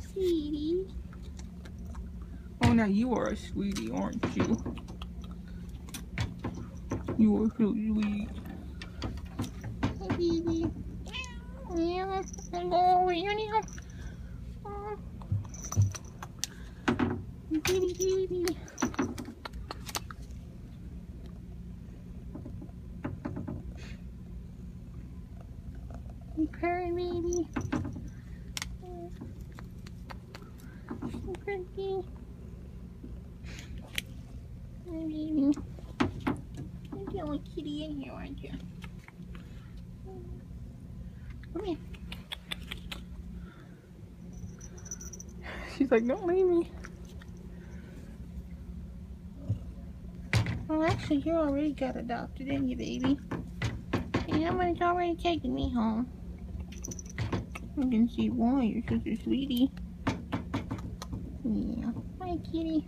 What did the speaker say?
sweetie. Oh, now you are a sweetie, aren't you? You are so sweet. Hey, baby. Yeah, hello, yeah. Oh, pretty baby. You purring, baby. So pretty. Hi, baby. You're the only kitty in here, aren't you? Come here. She's like, don't leave me. Well, actually, you already got adopted, didn't you, baby? And somebody's already taking me home. I can see why. You're such a sweetie. Yeah. Hi, kitty.